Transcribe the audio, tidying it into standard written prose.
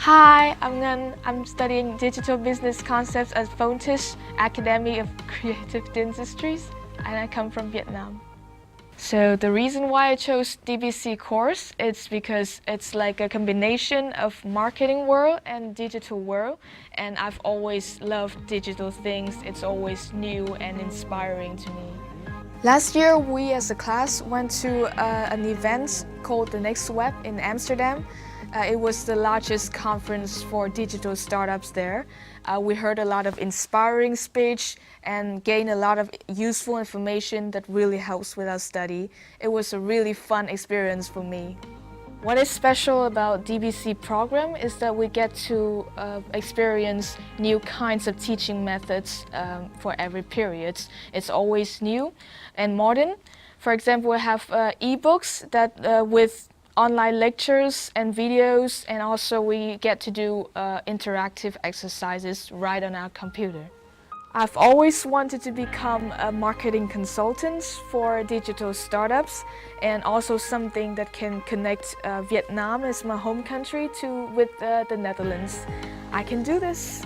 Hi, I'm Ngan. I'm studying Digital Business Concepts at Fontish Academy of Creative Dentistries, and I come from Vietnam. So the reason why I chose DBC course is because it's like a combination of marketing world and digital world, and I've always loved digital things. It's always new and inspiring to me. Last year, we as a class went to an event called The Next Web in Amsterdam. It was the largest conference for digital startups there. We heard a lot of inspiring speech and gained a lot of useful information that really helps with our study. It was a really fun experience for me. What is special about DBC program is that we get to experience new kinds of teaching methods for every period. It's always new and modern. For example, we have e-books that with online lectures and videos, and also we get to do interactive exercises right on our computer. I've always wanted to become a marketing consultant for digital startups, and also something that can connect Vietnam as my home country with the Netherlands. I can do this!